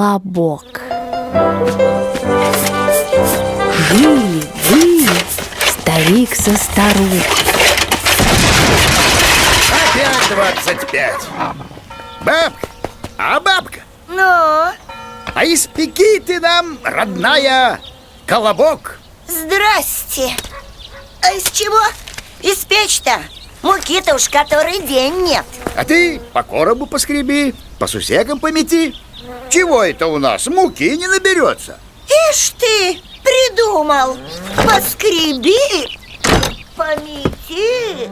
Колобок. Жили-были старик со старухой. Опять 25. Бабка, Ну? а испеки ты нам, родная, колобок. Здрасте. А из чего испечь-то? Муки-то уж который день нет. А ты по коробу поскреби, по сусекам помети. Чего это у нас муки не наберется? Ишь ты, придумал. Поскреби, помети.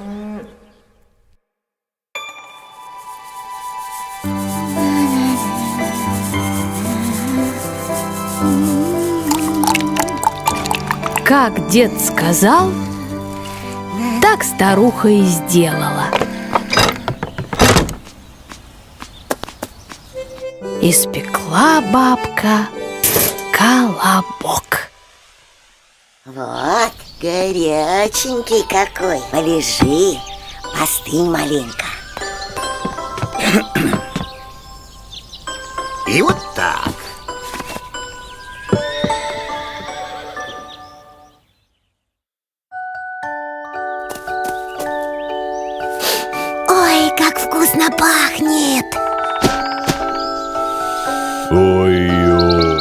Как дед сказал, так старуха и сделала. Испекла бабка колобок. Вот, горяченький какой. Полежи, постынь маленько. И вот так. Ой, как вкусно пахнет. Ой-ой.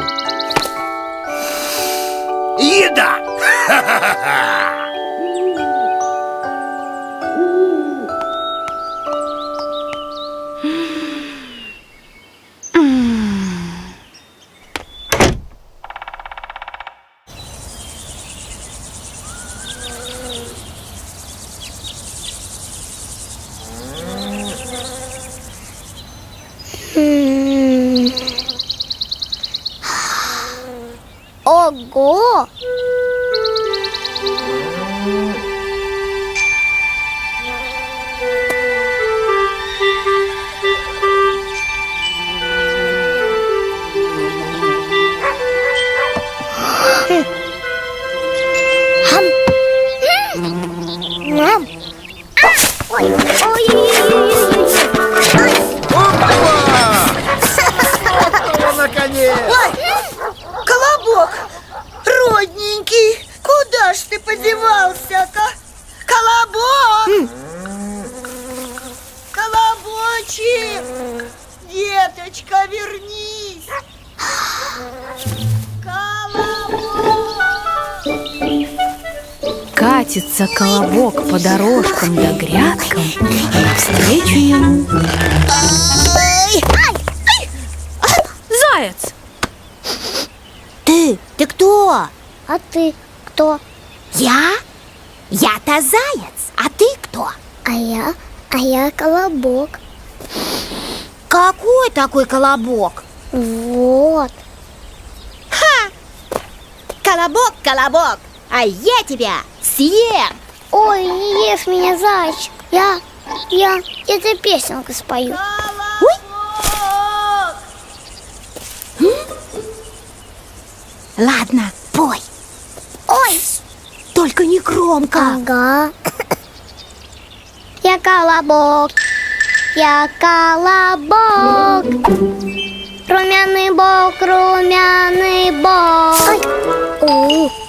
Еда! Ого! Мам! Ой, Наконец! Ой, колобок, родненький, куда ж ты подевался-то? Колобок! Колобочек! Деточка, вернись! Колобок! Катится колобок по дорожкам да грядкам, навстречу ему Ай! заяц. Ты кто? а ты кто? Я? Я-то заяц, а ты кто? А я колобок. Какой такой колобок? Вот. Ха! Колобок, колобок, а я тебя съем! Ой, не ешь меня, зайчик. Я эту песенку спою. Ладно, пой. Ой, Только не громко. ага. Я колобок, я колобок. Румяный бок, румяный бок.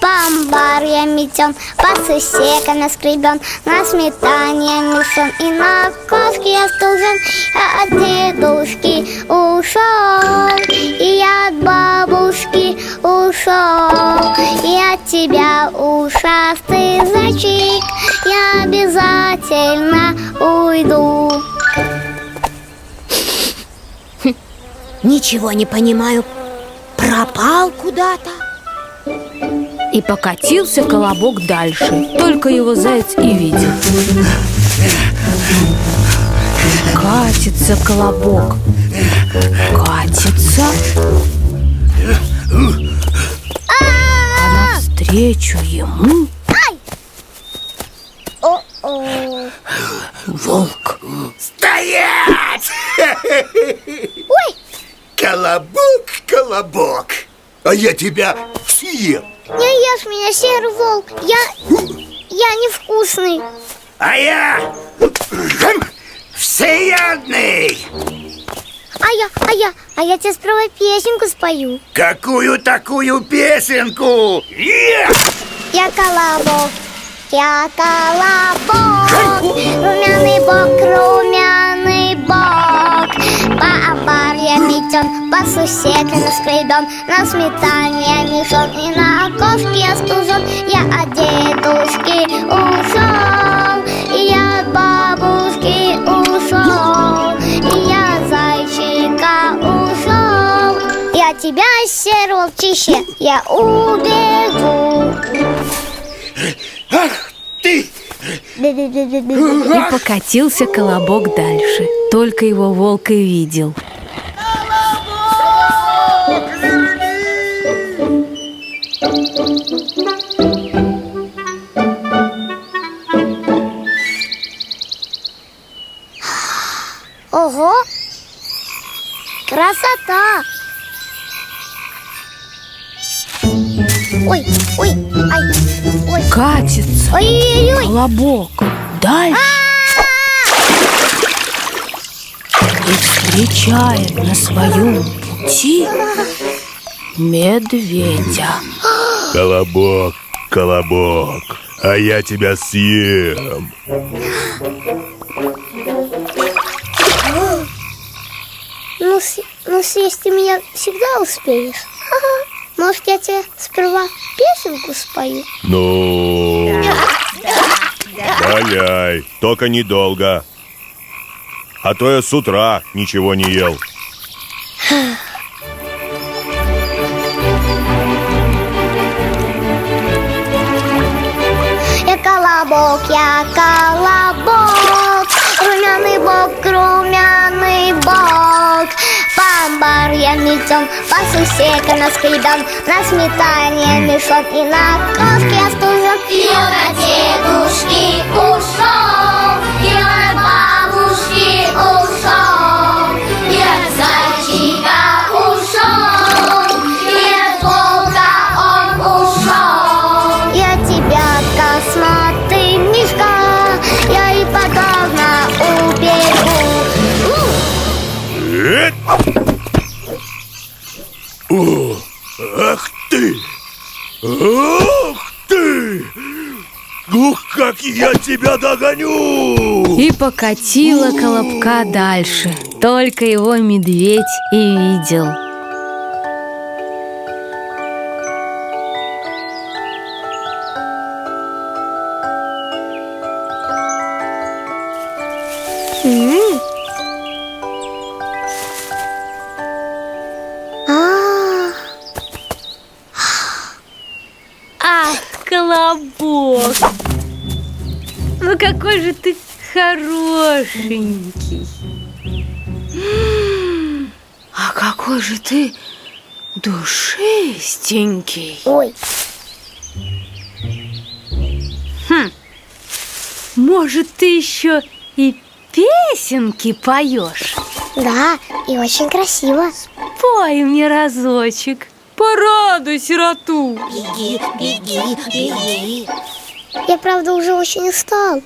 Бамбар я метен, по сусекам наскребен, на сметане мешен и на коске я стужен. Я от дедушки ушел, и я от бабушки ушел, и от тебя, ушастый зайчик, я обязательно уйду. Ничего не понимаю. Пропал куда-то. И покатился колобок дальше. Только его заяц и видел. Катится колобок, катится, а навстречу ему О-о. волк. Стоять! Ой, Колобок, колобок, а я тебя съем. не ешь меня, серый волк. Я невкусный. А я всеядный. А я А я тебе сперва песенку спою. Какую такую песенку? Я колобок, румяный бок, по обарьям метен, по сусекам скребен, на сметане мешок и на окошке стужен. Я от дедушки ушел, и я от бабушки ушел, и я от зайчика ушел. Я от тебя, серый волчище, я убегу. Ах ты! И покатился колобок дальше. Только его волк и видел. Ого! Красота! Ой, ой, ай, ой. Катится Ой-ой-ой! колобок дальше и встречает на своем пути медведя. Колобок, колобок, а я тебя съем. Ну, съесть ты меня всегда успеешь. Ага. Может, я тебе сперва песенку спою? Ну, валяй, только недолго. А то я с утра ничего не ел. Я колобок, румяный бок, по амбарьям метен, по сусекам наскребен, на сметане мешок и на кошке остужен. Я от дедушки ушел, я от бабушки ушел, я от зайчика ушел, и от волка он ушел. Я тебя, косматый мишка, я и подавно убегу. О, ах ты! Ах ты! Ух, как я тебя догоню! И покатила колобка дальше. Только его медведь и видел. Ах, колобок! Ну какой же ты хорошенький! А какой же ты душистенький! Ой, Может, ты еще и песенки поешь? да, и очень красиво. Пой мне разочек, порадуй сироту. Я, правда, уже очень устал.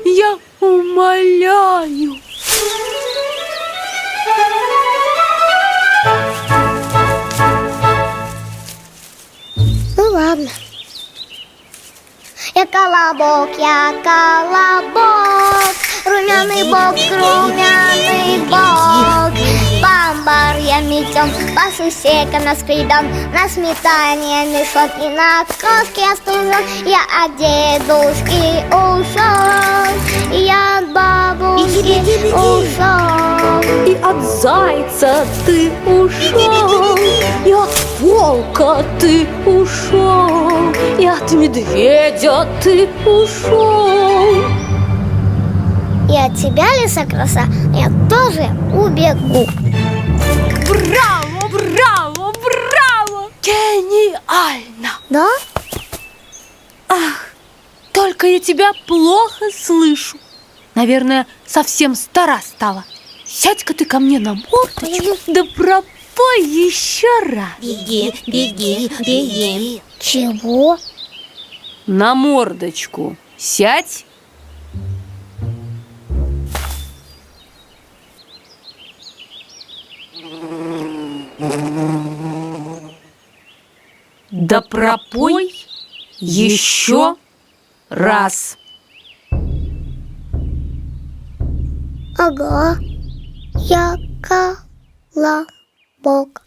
Я умоляю. Ну ладно. Я колобок, румяный бок, по амбарьям метен, по сусекам наскребен, на сметане мешок и на кошке остужен. Я от дедушки ушел, и я от бабушки ушел, И от зайца ты ушел, и от волка ты ушел, и от медведя ты ушел. и от тебя, лиса-краса, я тоже убегу. Браво, браво, браво! Гениально! Да? Ах, только я тебя плохо слышу. Наверное, совсем стара стала. Сядь-ка ты ко мне на мордочку, да пропой еще раз. Беги. Чего? На мордочку сядь. Да пропой еще раз. Ага, я колобок.